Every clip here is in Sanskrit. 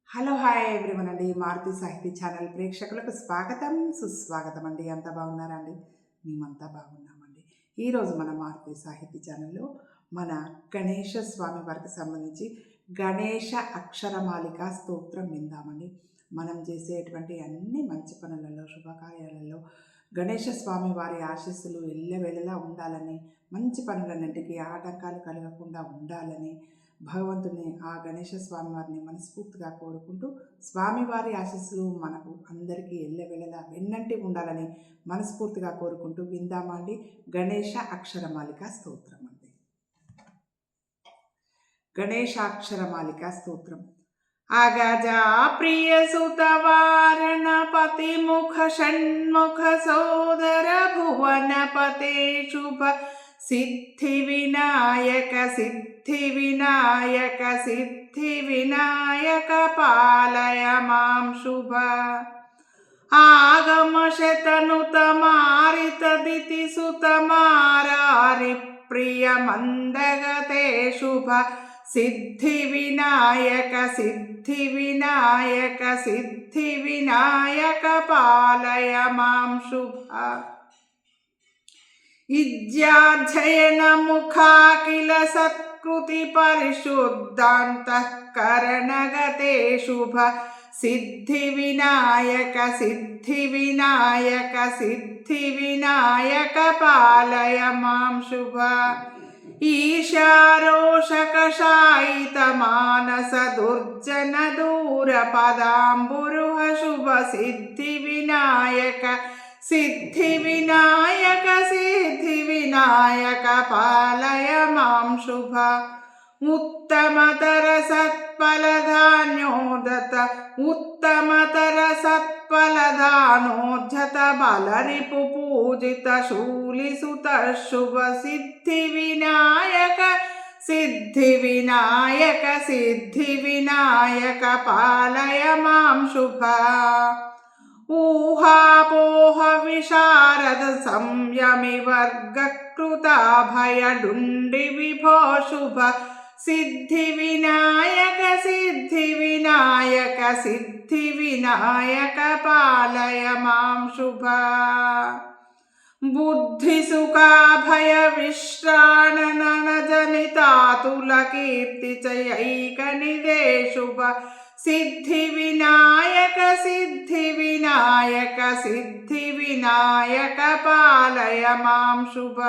హలో హాయ్ ఎవ్రీవన్ అండి. మారుతి సాహితీ ఛానల్ ప్రేక్షకులకు స్వాగతం సుస్వాగతం అండి. అంతా బాగున్నారండి? మేమంతా బాగున్నామండి. ఈరోజు మన మారుతి సాహితీ ఛానల్లో మన గణేష స్వామి వారికి సంబంధించి గణేష అక్షరమాలిక స్తోత్రం విందామండి. మనం చేసేటువంటి అన్ని మంచి పనులలో శుభకార్యాలలో గణేష స్వామి వారి ఆశీస్సులు ఎల్లవేళలా ఉండాలని, మంచి పనులన్నింటికీ ఆటంకాలు కలగకుండా ఉండాలని భగవంతుని ఆ గణేష స్వామివారిని మనస్ఫూర్తిగా కోరుకుంటూ, స్వామివారి ఆశీస్సులు మనకు అందరికీ ఎల్లవేళలా వెన్నంటి ఉండాలని మనస్ఫూర్తిగా కోరుకుంటూ విందామా అండి గణేష అక్షరమాలిక స్తోత్రం అండి. గణేశాక్షరమాలిక స్తోత్రం. అగజా ప్రియ సుతవారణపతి ముఖ షణ్ముఖ సోదర భువనపతే శుభ సిద్ధి వినాయక సిద్ధి వినాయక సిద్ధి వినాయక పాలయ మాం శుభ ఆగమ శతనుత మారిత దితి సుత మారారి ప్రియ మందగతే శుభ సిద్ధి వినాయక సిద్ధి వినాయక సిద్ధి వినాయక పాలయ మాం శుభ ఇజ్యాధ్యయన ముఖాఖిల సత్కృతి పరిశుద్ధాంతఃకరణగతే శుభ సిద్ధి వినాయక సిద్ధి వినాయక సిద్ధి వినాయక పాలయ మాం శుభ ఈశారోషకషాయిత మానస దుర్జన దూర పదాంబురుహ శుభ సిద్ధి వినాయక సిద్ధి వినాయక సిద్ధి వినాయక పాలయ మాం శుభ ఉత్తమతర సత్ఫలధాన్యోదత ఉత్తమతర సత్ఫలధానోద్ధత బలరిపు పూజిత శూలిసుత శుభ సిద్ధి వినాయక సిద్ధి వినాయక సిద్ధి వినాయక పాలయ మాం శుభ ఊహాపోహ విశారద సంయమి వర్గకృతాభయ డుండి విభో శుభ సిద్ధి వినాయక సిద్ధి వినాయక సిద్ధి వినాయక పాలయ మాం శుభ బుద్ధి సుఖాభయ విశ్రాణన జనితాతుల కీర్తి చైక నిదే శుభ సిద్ధి వినాయక సిద్ధి వినాయక సిద్ధి వినాయక పాలయ మాం శుభ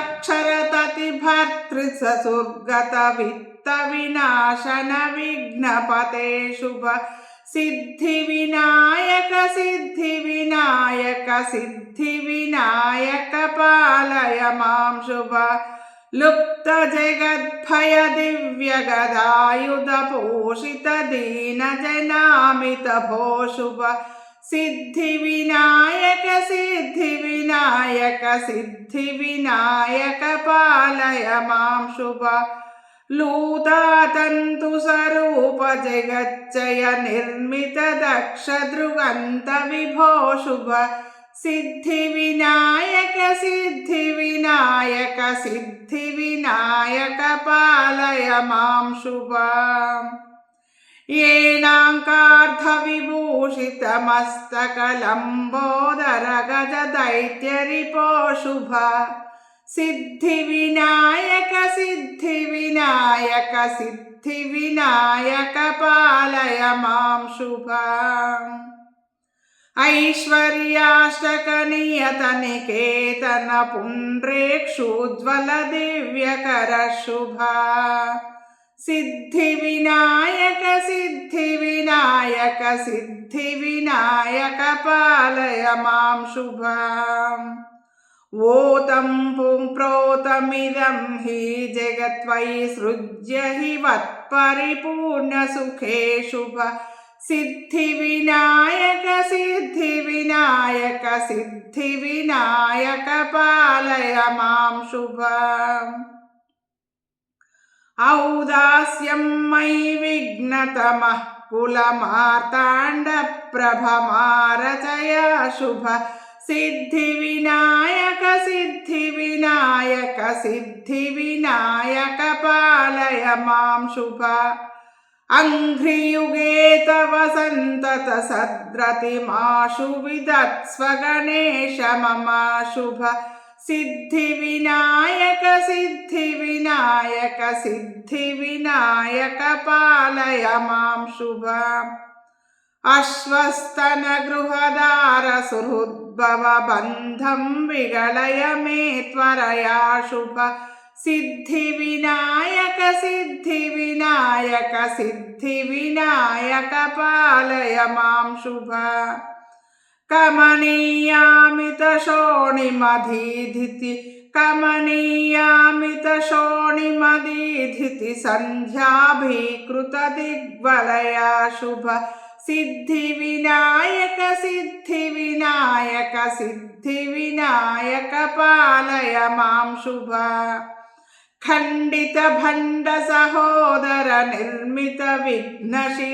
రూక్షాక్షరతతి భర్తృ ససుర్గత విత్త వినాశన విఘ్నపతే శుభ సిద్ధి వినాయక సిద్ధి వినాయక సిద్ధి వినాయక పాలయ మాం శుభ లుప్త జగద్భయ దివ్య గదాయుధ పోషిత దీన జనామిత భో శుభ సిద్ధి వినాయక సిద్ధి వినాయక సిద్ధి వినాయక పాలయ మాం శుభ లూతాతంతు స్వరూప జగచ్చయ నిర్మిత దక్ష దృగంత విభో శుభ సిద్ధి వినాయక సిద్ధి వినాయక సిద్ధి వినాయక పాలయ మాం శుభ ఏనాంకార్థ విభూషిత మస్తక లంబోదర గజ దైత్య రిపో శుభ సిద్ధి వినాయక సిద్ధి వినాయక సిద్ధి వినాయక పాలయ మాం శుభ ఐశ్వర్యాష్టక నియత నికేతన పుండ్రేక్షుజ్వల దివ్యకర శుభ సిద్ధి వినాయక సిద్ధి వినాయక సిద్ధి వినాయక పాలయ మాం శుభ ఓతం ప్రోతమిదం హి జగత్వై సృజ్య హి వత్పరిపూర్ణ సుఖే శుభ సిద్ధి వినాయక సిద్ధి వినాయక సిద్ధి వినాయక పాలయ మాం శుభ ఔదాస్యం మయి విఘ్నతమః కులమార్తాండ ప్రభమారచయ శుభ सिद्धिविनायक सिद्धिविनायक सिद्धिविनायक पालय मां शुभ अङ्घ्रियुगे तव सन्तत सद्रतिमाशु विदत्स्व गणेश मम शुभ सिद्धिविनायक सिद्धिविनायक सिद्धिविनायक पालय मां शुभ अश्वस्तन गृहदार सुहृद्भव बन्धं विगलय मे त्वरया शुभ सिद्धिविनायक सिद्धिविनायक सिद्धिविनायक पालय मां शुभ कमनीयामितशोणिमधीधिति कमनीयामितशोणिमधीधिति सन्ध्याभीकृतदिग्वलया शुभ सिद्धिविनायक सिद्धिविनायक सिद्धिविनायक पालय मां शुभ खण्डित भण्ड सहोदर निर्मित विघ्नशिलामलशील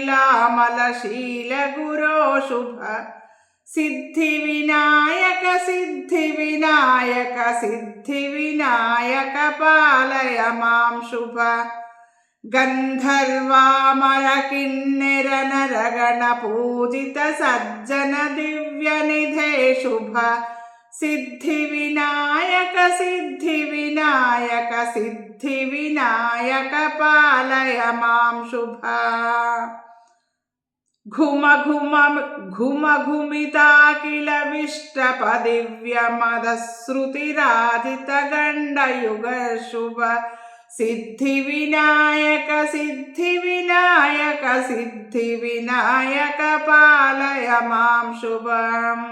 गुरो शुभ सिद्धिविनायक सिद्धिविनायक सिद्धिविनायक पालय मां शुभ गन्धर्वामर किन्नर नरगण पूजित सज्जन दिव्यनिधे शुभ सिद्धिविनायक सिद्धिविनायक सिद्धिविनायक पालय मां शुभ घुम घुम घुम घुमिताखिल विष्टप दिव्यमदश्रुतिराजित गण्डयुग शुभ सिद्धिविनायक सिद्धिविनायक सिद्धिविनायक पालय मां शुभम्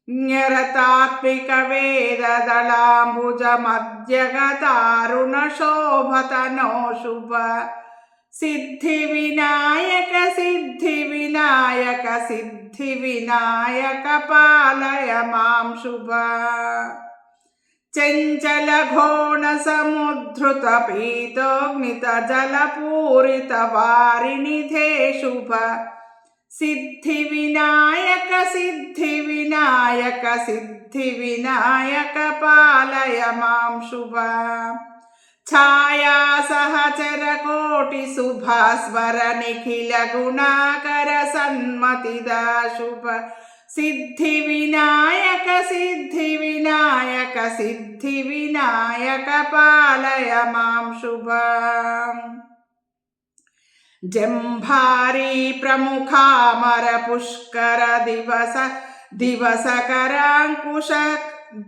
न्यरतात्मिक वेददलाम्बुज मध्यगतारुण शोभतनो शुभ सिद्धिविनायक सिद्धिविनायक सिद्धिविनायक पालय मां शुभ चञ्चल घोण समुद्धृत पीतोग्नित जलपूरित वारिनिधे शुभ सिद्धिविनायक सिद्धिविनायक सिद्धिविनायक पालय मां शुभ छाया सहचर कोटि शुभास्वर निखिल गुणाकर सन्मतिदा शुभ सिद्धिविनायक सिद्धिविनायक सिद्धिविनायक पालय मां शुभ जंभारी प्रमुखामर पुष्कर दिवस दिवसकरांकुश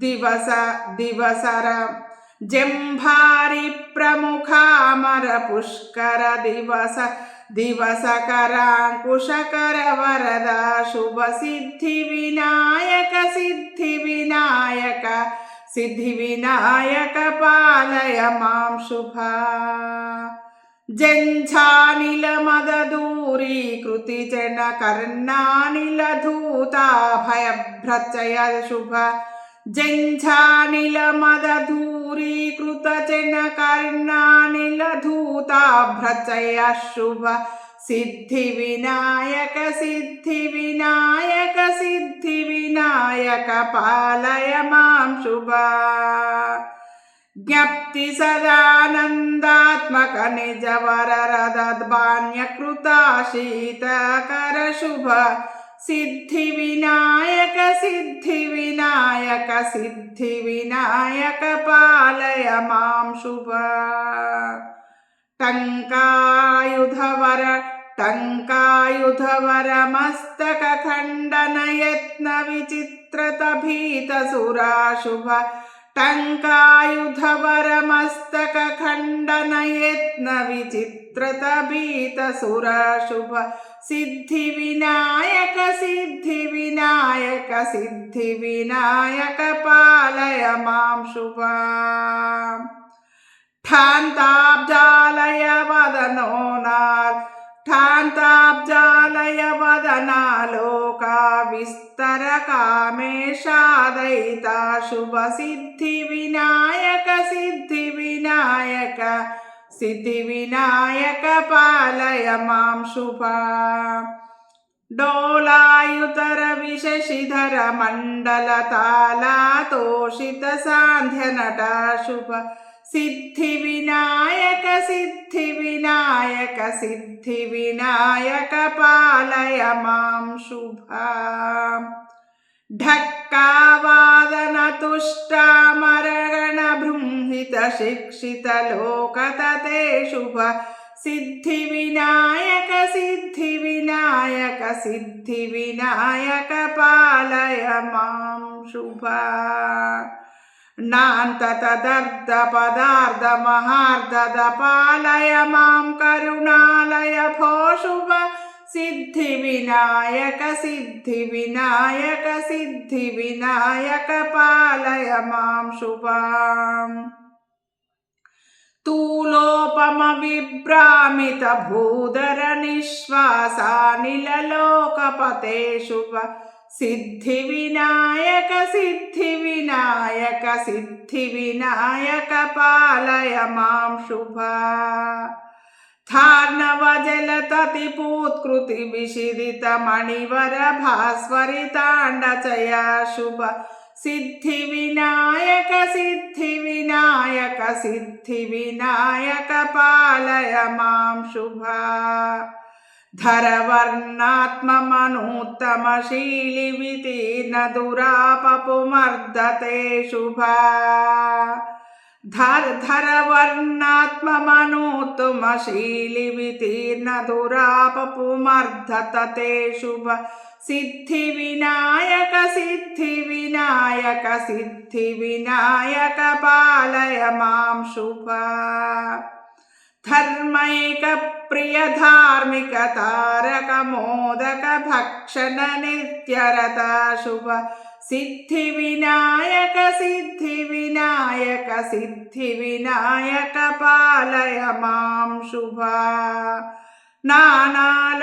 दिवसर जंभारी प्रमुखामर पुष्कर दिवस दिवसकरांकुशकर वरदा शुभ सिद्धिविनायक सिद्धिविनायक सिद्धिविनायक पालय मां शुभ जञ्झानिल मददूरीकृति चण कर्णानिल धूता भयभ्रचय शुभ जञ्झानिल मददूरीकृत चण कर्णानिल धूता भ्रचय शुभ सिद्धिविनायक सिद्धिविनायक सिद्धिविनायक पालय मां शुभ ज्ञप्ति सदानन्दात्मक निजवर रदद्बाण्यकृता शीतकर शुभ सिद्धिविनायक सिद्धिविनायक सिद्धिविनायक पालय मां शुभ टङ्कायुधवर मस्तक खण्डन यत्न विचित्रत भीत सुरा शुभ टङ्कायुधवर मस्तक खण्डन यत्न विचित्रत भीत सुरा शुभ सिद्धिविनायक सिद्धिविनायक सिद्धिविनायक पालय मां शुभ ठान्ताब्जालय वदनो ठान्ताब्जालय वदना लोका विस्तर कामेशादयिता शुभ सिद्धिविनायक सिद्धिविनायक सिद्धिविनायक पालय मां शुभ डोलायुतर विशशिधर मण्डलताला तोषित सान्ध्य नट शुभ सिद्धिविनायक सिद्धिविनायक सिद्धिविनायक पालय मां शुभा ढक्कावादन तुष्टामरगण बृंहित शिक्षित लोकतते शुभ सिद्धिविनायक सिद्धिविनायक सिद्धिविनायक पालय मां शुभा नान्ततदर्ध पदार्ध महार्धद पालय मां करुणालय भो शुभ सिद्धिविनायक सिद्धिविनायक सिद्धिविनायक पालय मां शुभाम् तूलोपम विभ्रामित भूधर निःश्वासानिललोकपते शुभ सिद्धिविनायक सिद्धिविनायक सिद्धिविनायक पालय मां शुभा थार्णव जलततिपूत्कृति विशिदित मणिवर भास्वरिताण्डचया शुभ सिद्धिविनायक सिद्धिविनायक सिद्धिविनायक पालय मां शुभा धरवर्णात्ममनूत्तमशीलि वितीर्ण दुरापपुमर्दते शुभा धरवर्णात्ममनोत्तमशीलि वितीर्ण दुरापपुमर्दते शुभ सिद्धिविनायक सिद्धिविनायक सिद्धिविनायक पालय मां शुभा धर्मैक प्रिय धार्मिक तारक मोदक भक्षण नित्यरत शुभ सिद्धिविनायक सिद्धिविनायक सिद्धिविनायक पालय मां शुभा नानालोकनिवासी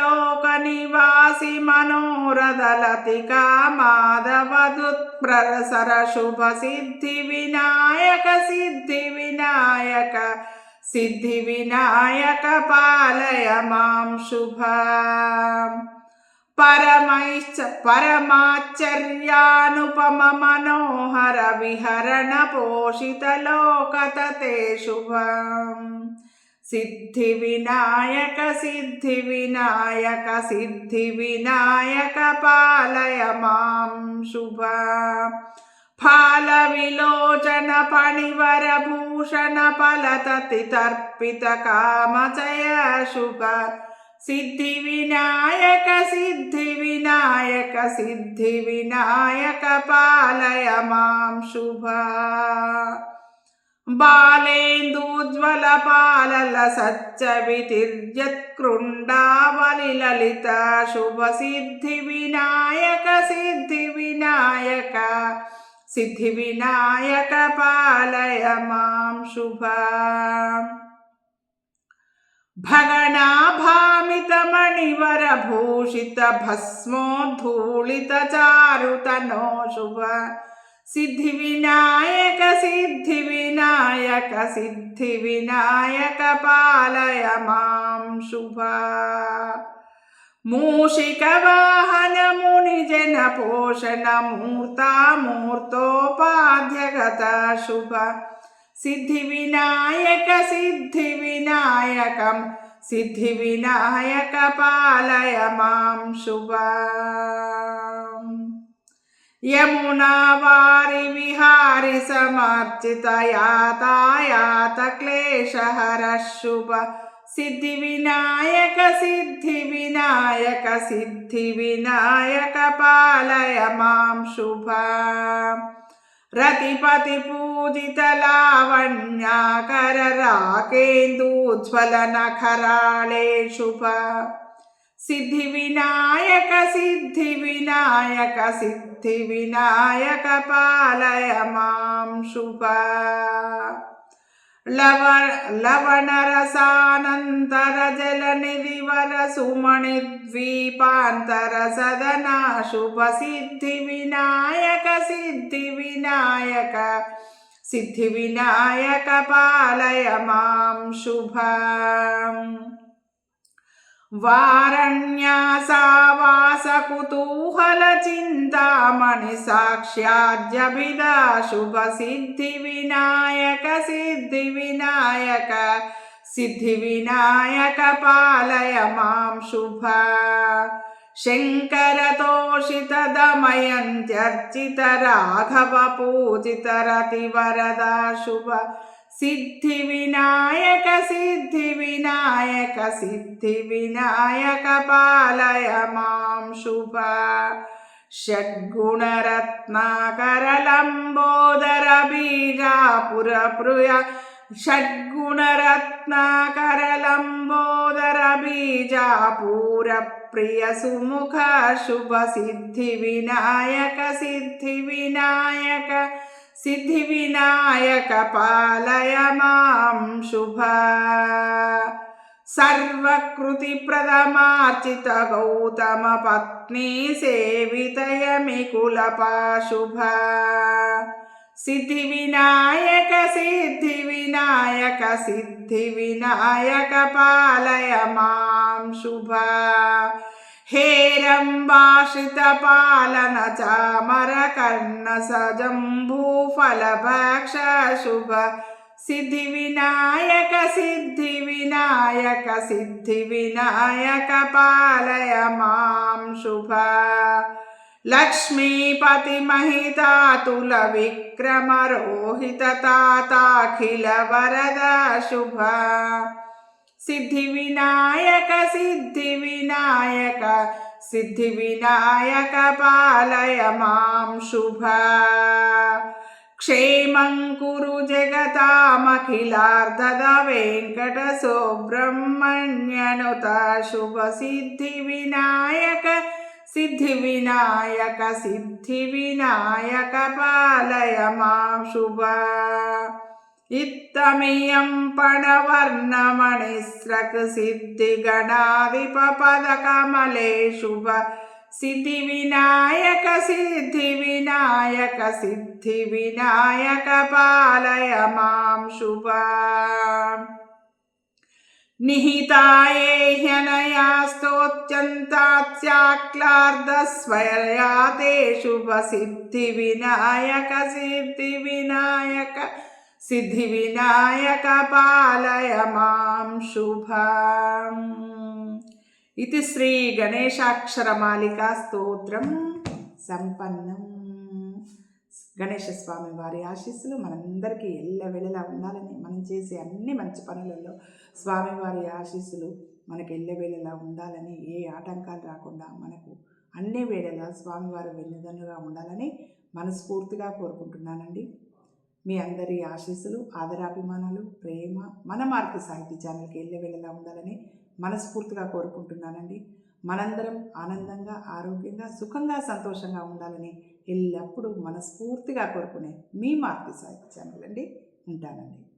मनोरथलतिका माधवदुत्प्रसर शुभ सिद्धिविनायक सिद्धिविनायक सिद्धिविनायक पालय मां शुभा परमाश्चर्यानुपम मनोहर विहरण पोषित लोकतते शुभम् सिद्धिविनायक सिद्धिविनायक सिद्धिविनायक पालय मां शुभा फालविलोचन फणिवर भूषण फलतति तर्पित कामचय शुभ सिद्धिविनायक सिद्धिविनायक सिद्धिविनायक पालय मां शुभा बालेन्दुज्ज्वल पालल सच्च वितिर्यत्कृण्डावलि ललित शुभ सिद्धिविनायक सिद्धिविनायक सिद्धिविनायक पालय मां शुभा भगनाभामित मणिवर भूषित भस्मोद्धूलित चारुतनो शुभ सिद्धिविनायक सिद्धिविनायक सिद्धिविनायक पालय मां शुभा मूषिक वाहन मुनिजन पोषण मूर्ता मूर्तोपाध्यगत शुभ सिद्धिविनायक सिद्धिविनायकं सिद्धिविनायक पालय मां शुभा यमुनावारि विहारि समर्चित यातायात क्लेशहर शुभ सिद्धिविनायक सिद्धिविनायक सिद्धिविनायक पालय मां शुभा रतिपति पूजित लावण्याकर राकेन्दुज्ज्वल नखराळे शुभ सिद्धिविनायक सिद्धिविनायक सिद्धिविनायक पालय मां शुभा लवणरसानन्तर जलनिधिवर सुमणिद्वीपान्तर सदना शुभ सिद्धिविनायक सिद्धिविनायक सिद्धिविनायक पालय मां शुभा वारण्यासावासकुतूहलचिन्तामणि साक्ष्याद्यभिदा शुभसिद्धिविनायक सिद्धिविनायक सिद्धिविनायक पालय मां शुभ शङ्करतोषितदमयन्त्यर्चित राघवपूजितरतिवरदा शुभ सिद्धिविनायक सिद्धिविनायक सिद्धिविनायक पालय मां शुभ षड्गुणरत्नाकरलम्बोदर बीजापुरप्रिय षड्गुणरत्नाकरलम्बोदर बीजापुरप्रिय सुमुख शुभ सिद्धिविनायक सिद्धिविनायक सिद्धिविनायक पालय मां शुभ सर्वकृतिप्रदमार्चित गौतम पत्नी सेवितयमिकुलपाशुभ सिद्धिविनायक सिद्धिविनायक सिद्धिविनायक पालय मां शुभ हेरम्बाश्रितपालन चामरकर्ण सजम्बूफलभक्ष शुभ सिद्धिविनायक सिद्धिविनायक सिद्धिविनायक पालय मां शुभ लक्ष्मीपति महितातुल विक्रम रोहित ताताखिल वरद शुभ सिद्धिविनायक सिद्धिविनायक सिद्धिविनायक पालय मां शुभ क्षेमं कुरु जगतामखिलार्धद वेङ्कटसुब्रह्मण्यनुत शुभ सिद्धिविनायक सिद्धिविनायक सिद्धिविनायक पालय मां शुभ इत्थमियं पणवर्णमणिस्रक् सिद्धिगणाधिपपदकमले शुभ सिद्धिविनायक सिद्धिविनायक सिद्धिविनायक पालय मां शुभ निहिताये ह्यनया स्तोत्यन्तास्याक्लार्धस्वरया ते शुभ सिद्धिविनायक सिद्धिविनायक सिद्धिविनायक पालय मां शुभ इति श्री गणेशाक्षरमालिका स्तोत्रं సంపన్నం. గణేశ స్వామి వారి ఆశీస్సులు మనందరికీ ఎల్లవేళలా ఉండాలని, మనం చేసే అన్ని మంచి పనులలో స్వామివారి ఆశీస్సులు మనకు ఎల్లవేళలా ఉండాలని, ఏ ఆటంకాలు రాకుండా మనకు అన్ని వేళలా స్వామివారి వెన్నుదన్నుగా ఉండాలని మనస్ఫూర్తిగా కోరుకుంటున్నానండి. మీ అందరి ఆశీస్సులు, ఆదరాభిమానాలు, ప్రేమ మన మార్తి సాహితీ ఛానల్కి ఎల్లవేళలా ఉండాలని మనస్ఫూర్తిగా కోరుకుంటున్నానండి. మనందరం ఆనందంగా, ఆరోగ్యంగా, సుఖంగా, సంతోషంగా ఉండాలని ఎల్లప్పుడూ మనస్ఫూర్తిగా కోరుకునే మీ మార్తి సాహితీ ఛానల్ అండి. ఉంటానండి.